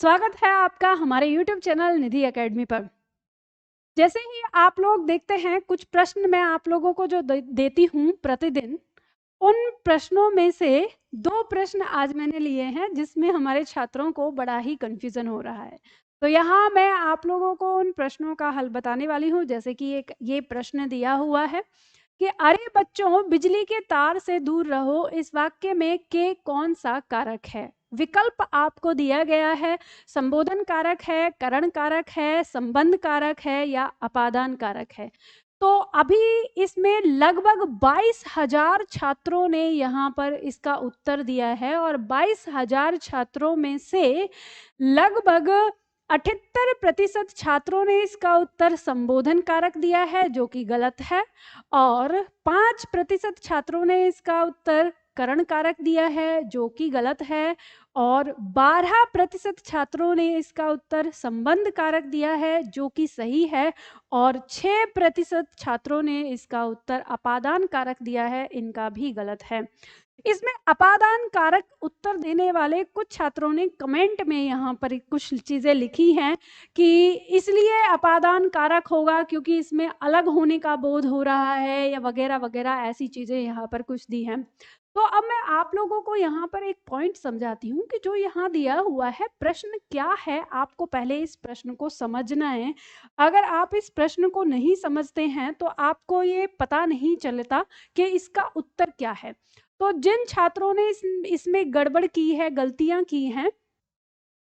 स्वागत है आपका हमारे YouTube चैनल निधि एकेडमी पर। जैसे ही आप लोग देखते हैं, कुछ प्रश्न मैं आप लोगों को जो देती हूँ प्रतिदिन, उन प्रश्नों में से 2 प्रश्न आज मैंने लिए हैं जिसमें हमारे छात्रों को बड़ा ही कंफ्यूजन हो रहा है। तो यहाँ मैं आप लोगों को उन प्रश्नों का हल बताने वाली हूँ। जैसे कि एक ये प्रश्न दिया हुआ है कि अरे बच्चों, बिजली के तार से दूर रहो, इस वाक्य में के कौन सा कारक है? विकल्प आपको दिया गया है, संबोधन कारक है, करण कारक है, संबंध कारक है या अपादान कारक है। तो अभी इसमें लगभग 22,000 छात्रों ने यहाँ पर इसका उत्तर दिया है और 22,000 छात्रों में से लगभग 78% छात्रों ने इसका उत्तर संबोधन कारक दिया है, जो कि गलत है, और 5% छात्रों ने इसका उत्तर करण कारक दिया है, जो कि गलत है, और 12% छात्रों ने इसका उत्तर संबंध कारक दिया है, जो कि सही है, और 6% छात्रों ने इसका उत्तर अपादान कारक दिया है, इनका भी गलत है। इसमें अपादान कारक उत्तर देने वाले कुछ छात्रों ने कमेंट में यहाँ पर कुछ चीजें लिखी हैं कि इसलिए अपादान कारक होगा क्योंकि इसमें अलग होने का बोध हो रहा है या वगैरह वगैरह, ऐसी चीजें यहाँ पर कुछ दी हैं। तो अब मैं आप लोगों को यहाँ पर एक पॉइंट समझाती हूँ कि जो यहाँ दिया हुआ है प्रश्न क्या है, आपको पहले इस प्रश्न को समझना है। अगर आप इस प्रश्न को नहीं समझते हैं तो आपको ये पता नहीं चलता कि इसका उत्तर क्या है। तो जिन छात्रों ने इसमें गड़बड़ की है, गलतियां की हैं,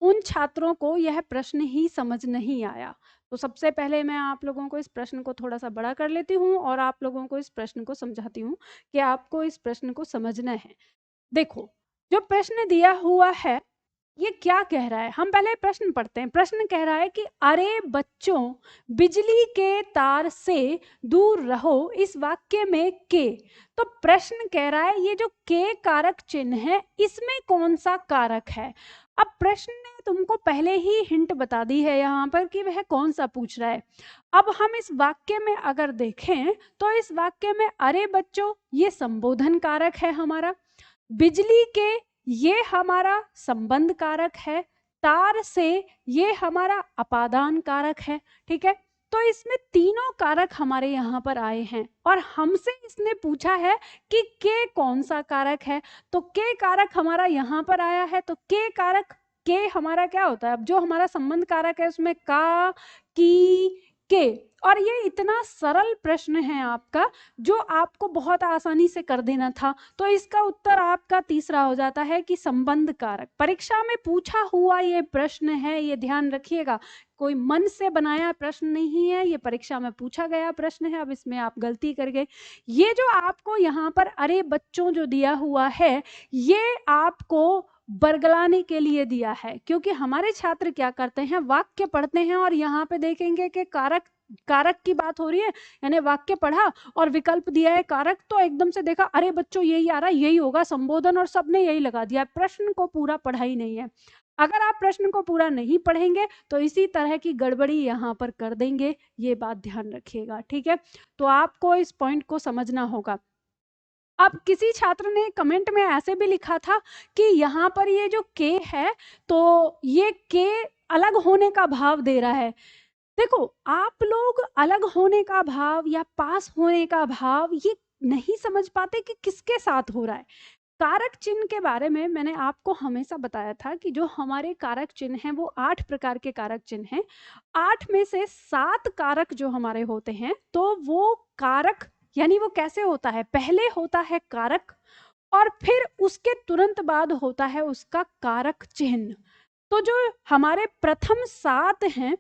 उन छात्रों को यह प्रश्न ही समझ नहीं आया। तो सबसे पहले मैं आप लोगों को इस प्रश्न को थोड़ा सा बड़ा कर लेती हूँ और आप लोगों को इस प्रश्न को समझाती हूँ कि आपको इस प्रश्न को समझना है। देखो, जो प्रश्न दिया हुआ है ये क्या कह रहा है, हम पहले प्रश्न पढ़ते हैं। प्रश्न कह रहा है कि अरे बच्चों, बिजली के तार से दूर रहो, इस वाक्य में के। तो प्रश्न कह रहा है ये जो के कारक चिन्ह है, इसमें कौन सा कारक है। अब प्रश्न ने तुमको पहले ही हिंट बता दी है यहाँ पर कि वह कौन सा पूछ रहा है। अब हम इस वाक्य में अगर देखें तो इस वाक्य में अरे बच्चों ये संबोधन कारक है हमारा, बिजली के ये हमारा संबंध कारक है, तार से ये हमारा अपादान कारक है। ठीक है, तो इसमें तीनों कारक हमारे यहाँ पर आए हैं और हमसे इसने पूछा है कि के कौन सा कारक है। तो के कारक हमारा यहाँ पर आया है, तो के कारक के हमारा क्या होता है, अब जो हमारा संबंध कारक है उसमें का, की, के। और ये इतना सरल प्रश्न है आपका जो आपको बहुत आसानी से कर देना था। तो इसका उत्तर आपका तीसरा हो जाता है कि संबंध कारक। परीक्षा में पूछा हुआ ये प्रश्न है, ये ध्यान रखिएगा, कोई मन से बनाया प्रश्न नहीं है, ये परीक्षा में पूछा गया प्रश्न है। अब इसमें आप गलती कर गए। ये जो आपको यहाँ पर अरे बच्चों जो दिया हुआ है, ये आपको बरगलाने के लिए दिया है, क्योंकि हमारे छात्र क्या करते हैं, वाक्य पढ़ते हैं और यहाँ पे देखेंगे कि कारक की बात हो रही है, यानी वाक्य पढ़ा और विकल्प दिया है कारक, तो एकदम से देखा अरे बच्चों यही आ रहा है, यही होगा संबोधन, और सबने यही लगा दिया। प्रश्न को पूरा पढ़ा ही नहीं है। अगर आप प्रश्न को पूरा नहीं पढ़ेंगे तो इसी तरह की गड़बड़ी यहाँ पर कर देंगे, ये बात ध्यान रखिएगा। ठीक है, तो आपको इस पॉइंट को समझना होगा। अब किसी छात्र ने कमेंट में ऐसे भी लिखा था कि यहाँ पर ये जो के है, तो ये के अलग होने का भाव दे रहा है। देखो, आप लोग अलग होने का भाव या पास होने का भाव ये नहीं समझ पाते कि किसके साथ हो रहा है। कारक चिन्ह के बारे में मैंने आपको हमेशा बताया था कि जो हमारे कारक चिन्ह हैं वो 8 प्रकार के कारक चिन्ह हैं। 8 में से 7 कारक जो हमारे होते हैं, तो वो कारक यानी वो कैसे होता है, पहले होता है कारक और फिर उसके तुरंत बाद होता है उसका कारक चिन्ह। तो जो हमारे प्रथम 7 हैं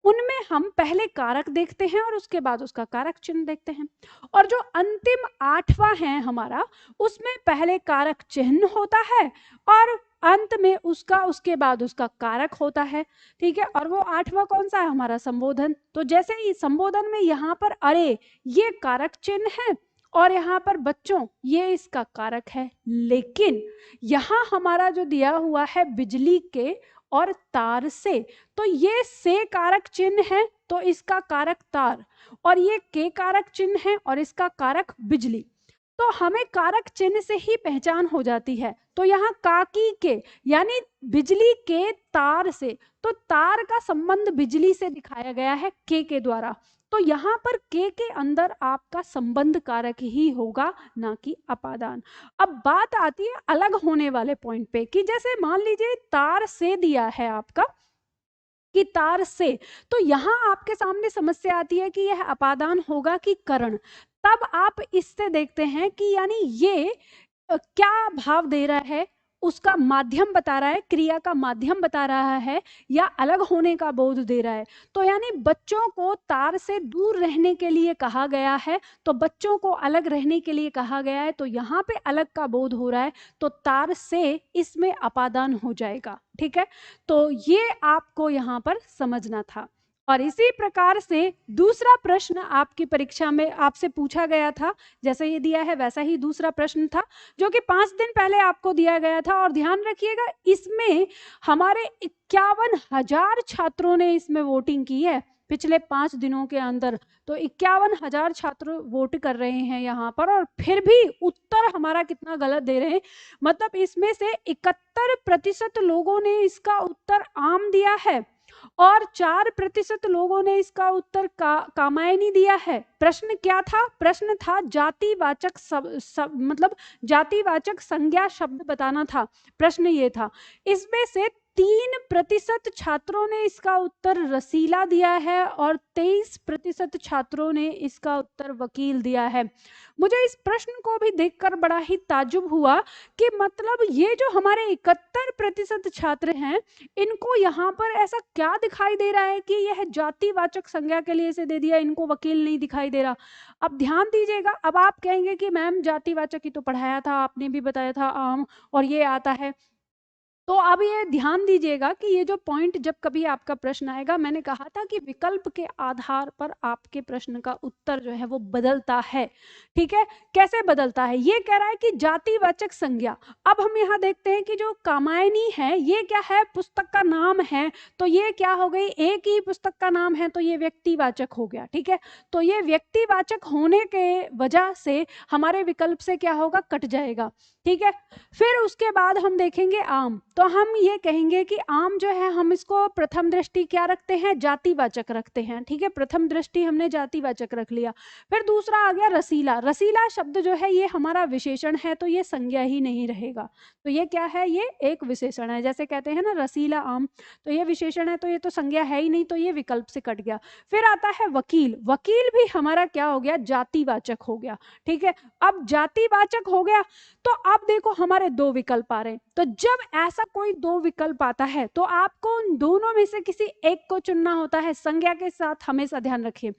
उनमें हम पहले कारक देखते हैं और उसके बाद उसका कारक चिन्ह देखते हैं, और जो अंतिम 8वां है हमारा, उसमें पहले कारक चिन्ह होता है और अंत में उसके बाद उसका कारक होता है। ठीक है, और वो 8वां कौन सा है, हमारा संबोधन। तो जैसे ही संबोधन में यहाँ पर अरे ये कारक चिन्ह है और यहाँ पर बच्चों ये इसका कारक है, लेकिन यहाँ हमारा जो दिया हुआ है बिजली के और तार से, तो ये से कारक चिन्ह है तो इसका कारक तार, और ये के कारक चिन्ह है और इसका कारक बिजली। तो हमें कारक चिन्ह से ही पहचान हो जाती है। तो यहाँ काकी के यानी बिजली के तार से, तो तार का संबंध बिजली से दिखाया गया है के द्वारा। तो यहाँ पर के अंदर आपका संबंध कारक ही होगा, ना कि अपादान। अब बात आती है अलग होने वाले पॉइंट पे कि जैसे मान लीजिए तार से दिया है आपका कि तार से, तो यहाँ आपके सामने समस्या आती है कि यह अपादान होगा कि करण। तब आप इससे देखते हैं कि यानी ये क्या भाव दे रहा है, उसका माध्यम बता रहा है, क्रिया का माध्यम बता रहा है, या अलग होने का बोध दे रहा है। तो यानी बच्चों को तार से दूर रहने के लिए कहा गया है, तो बच्चों को अलग रहने के लिए कहा गया है, तो यहाँ पे अलग का बोध हो रहा है, तो तार से इसमें अपादान हो जाएगा। ठीक है, तो ये आपको यहाँ पर समझना था। और इसी प्रकार से दूसरा प्रश्न आपकी परीक्षा में आपसे पूछा गया था, जैसे ये दिया है वैसा ही दूसरा प्रश्न था, जो कि 5 दिन पहले आपको दिया गया था। और ध्यान रखिएगा, इसमें हमारे 51,000 छात्रों ने इसमें वोटिंग की है पिछले 5 दिनों के अंदर। तो 51,000 छात्र वोट कर रहे हैं यहाँ पर, और फिर भी उत्तर हमारा कितना गलत दे रहे हैं। मतलब इसमें से 71% लोगों ने इसका उत्तर आम दिया है, और 4% लोगों ने इसका उत्तर कामायनी दिया है। प्रश्न क्या था? प्रश्न था जातिवाचक मतलब जातिवाचक संज्ञा शब्द बताना था, प्रश्न ये था। इसमें से 3% छात्रों ने इसका उत्तर रसीला दिया है, और 23% छात्रों ने इसका उत्तर वकील दिया है। मुझे इस प्रश्न को भी देखकर बड़ा ही ताज्जुब हुआ कि मतलब ये जो हमारे 71% छात्र हैं, इनको यहाँ पर ऐसा क्या दिखाई दे रहा है कि यह जातिवाचक संज्ञा के लिए इसे दे दिया, इनको वकील नहीं दिखाई दे रहा। अब ध्यान दीजिएगा, अब आप कहेंगे कि मैम जातिवाचक ही तो पढ़ाया था, आपने भी बताया था आम, और ये आता है। तो अब ये ध्यान दीजिएगा कि ये जो पॉइंट जब कभी आपका प्रश्न आएगा, मैंने कहा था कि विकल्प के आधार पर आपके प्रश्न का उत्तर जो है वो बदलता है। ठीक है, कैसे बदलता है? ये कह रहा है कि जातिवाचक संज्ञा। अब हम यहाँ देखते हैं कि जो कामायनी है ये क्या है? पुस्तक का नाम है। तो ये क्या हो गई? एक ही पुस्तक का नाम है, तो ये व्यक्तिवाचक हो गया। ठीक है, तो ये व्यक्तिवाचक होने के वजह से हमारे विकल्प से क्या होगा? कट जाएगा। ठीक है, फिर उसके बाद हम देखेंगे आम। तो हम ये कहेंगे कि आम जो है, हम इसको प्रथम दृष्टि क्या रखते हैं? जातिवाचक रखते हैं। ठीक है, प्रथम दृष्टि हमने जातिवाचक रख लिया। फिर दूसरा आ गया रसीला। रसीला शब्द जो है ये हमारा विशेषण है, तो ये संज्ञा ही नहीं रहेगा। तो ये क्या है? ये एक विशेषण है। जैसे कहते हैं ना रसीला आम, तो ये विशेषण है, तो ये तो संज्ञा है ही नहीं, तो ये विकल्प से कट गया। फिर आता है वकील। वकील भी हमारा क्या हो गया? जातिवाचक हो गया। ठीक है, अब जातिवाचक हो गया, तो अब देखो हमारे 2 विकल्प आ रहे हैं। तो जब ऐसा कोई 2 विकल्प आता है, तो आपको उन दोनों में से किसी एक को चुनना होता है। संज्ञा के साथ हमेशा ध्यान रखिए,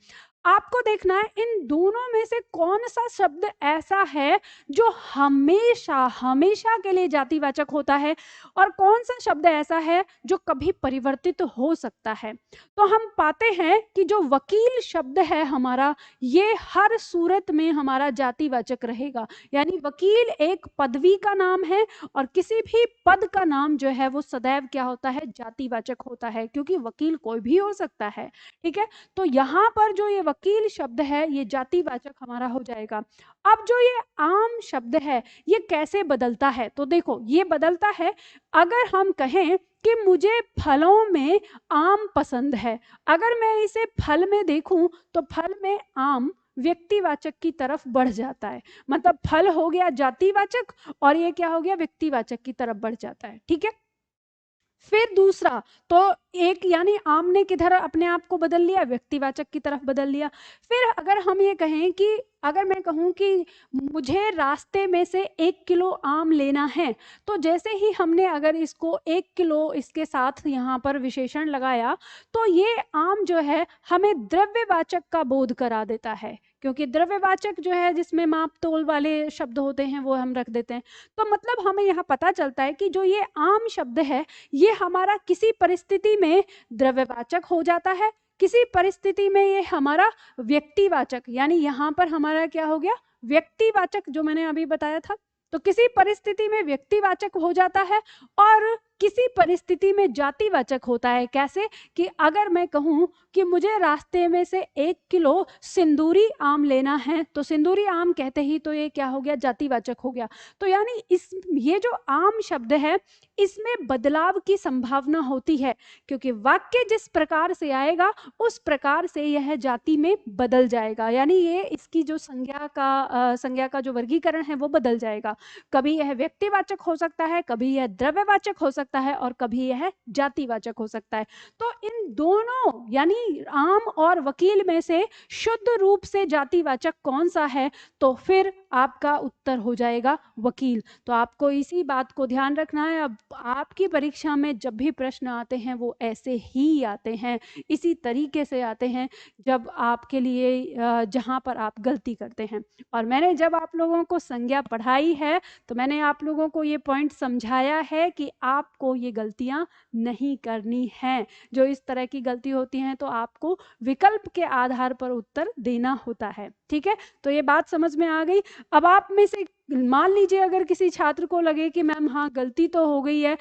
आपको देखना है इन दोनों में से कौन सा शब्द ऐसा है जो हमेशा हमेशा के लिए जातिवाचक होता है, और कौन सा शब्द ऐसा है जो कभी परिवर्तित हो सकता है। तो हम पाते हैं कि जो वकील शब्द है हमारा, ये हर सूरत में हमारा जातिवाचक रहेगा। यानी वकील एक पदवी का नाम है, और किसी भी पद का नाम जो है वो सदैव क्या होता है? जातिवाचक होता है, क्योंकि वकील कोई भी हो सकता है। ठीक है, तो यहाँ पर जो ये वकील शब्द है ये जातिवाचक हमारा हो जाएगा। अब जो ये आम शब्द है ये कैसे बदलता है? तो देखो ये बदलता है, अगर हम कहें कि मुझे फलों में आम पसंद है, अगर मैं इसे फल में देखूं तो फल में आम व्यक्तिवाचक की तरफ बढ़ जाता है। मतलब फल हो गया जातिवाचक, और ये क्या हो गया? व्यक्तिवाचक की तरफ बढ़ जाता है। ठीक है, फिर दूसरा, तो एक यानी आम ने किधर अपने आप को बदल लिया? व्यक्तिवाचक की तरफ बदल लिया। फिर अगर हम ये कहें कि अगर मैं कहूं कि मुझे रास्ते में से 1 किलो आम लेना है, तो जैसे ही हमने अगर इसको 1 किलो इसके साथ यहाँ पर विशेषण लगाया, तो ये आम जो है हमें द्रव्यवाचक का बोध करा देता है, क्योंकि द्रव्यवाचक जो है जिसमें माप तोल वाले शब्द होते हैं वो हम रख देते हैं। तो मतलब हमें यहाँ पता चलता है कि जो ये आम शब्द है ये हमारा किसी परिस्थिति में द्रव्यवाचक हो जाता है, किसी परिस्थिति में ये हमारा व्यक्तिवाचक, यानी यहाँ पर हमारा क्या हो गया? व्यक्तिवाचक, जो मैंने अभी बताया था। तो किसी परिस्थिति में व्यक्तिवाचक हो जाता है, और किसी परिस्थिति में जातिवाचक होता है। कैसे कि अगर मैं कहूं कि मुझे रास्ते में से 1 किलो सिंदूरी आम लेना है, तो सिंदूरी आम कहते ही तो ये क्या हो गया, जातिवाचक हो गया। तो यानी ये जो आम शब्द है इसमें बदलाव की संभावना होती है, क्योंकि वाक्य जिस प्रकार से आएगा उस प्रकार से यह जाति में बदल जाएगा। यानी ये इसकी जो संज्ञा का जो वर्गीकरण है वो बदल जाएगा। कभी यह व्यक्तिवाचक हो सकता है, कभी यह द्रव्यवाचक हो सकता है और कभी यह जातिवाचक हो सकता है। तो इन दोनों यानी आम और वकील में से शुद्ध रूप से जातिवाचक कौन सा है, तो फिर आपका उत्तर हो जाएगा वकील। तो आपको इसी बात को ध्यान रखना है। अब आपकी परीक्षा में जब भी प्रश्न आते हैं वो ऐसे ही आते हैं, इसी तरीके से आते हैं जब आपके लिए जहां पर आप गलती करते हैं। और मैंने जब आप लोगों को संज्ञा पढ़ाई है तो मैंने आप लोगों को ये पॉइंट समझाया है कि आपको ये गलतियां नहीं करनी है। जो इस तरह की गलती होती हैं तो आपको विकल्प के आधार पर उत्तर देना होता है। ठीक है, तो ये बात समझ में आ गई। अब आप में से मान लीजिए अगर किसी छात्र को लगे कि मैम हाँ गलती तो हो गई है,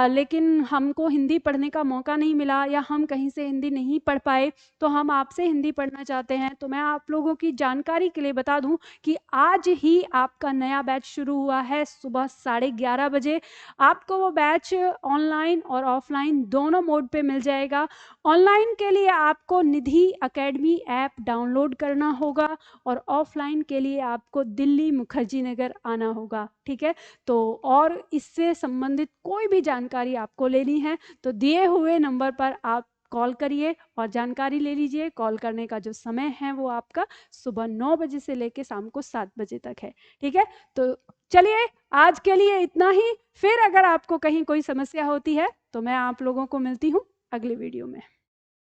लेकिन हमको हिंदी पढ़ने का मौका नहीं मिला या हम कहीं से हिंदी नहीं पढ़ पाए, तो हम आपसे हिंदी पढ़ना चाहते हैं। तो मैं आप लोगों की जानकारी के लिए बता दूं कि आज ही आपका नया बैच शुरू हुआ है सुबह 11:30 बजे। आपको वो बैच ऑनलाइन और ऑफलाइन दोनों मोड पे मिल जाएगा। ऑनलाइन के लिए आपको निधि एकेडमी ऐप डाउनलोड करना होगा और ऑफलाइन के लिए आपको दिल्ली मुखर्जी नगर आना होगा। ठीक है, तो और इससे संबंधित कोई भी जानकारी आपको लेनी है तो दिए हुए नंबर पर आप कॉल करिए और जानकारी ले लीजिए। कॉल करने का जो समय है वो आपका सुबह 9 बजे से लेकर शाम को 7 बजे तक है। ठीक है, तो चलिए आज के लिए इतना ही। फिर अगर आपको कहीं कोई समस्या होती है तो मैं आप लोगों को मिलती हूँ अगले वीडियो में।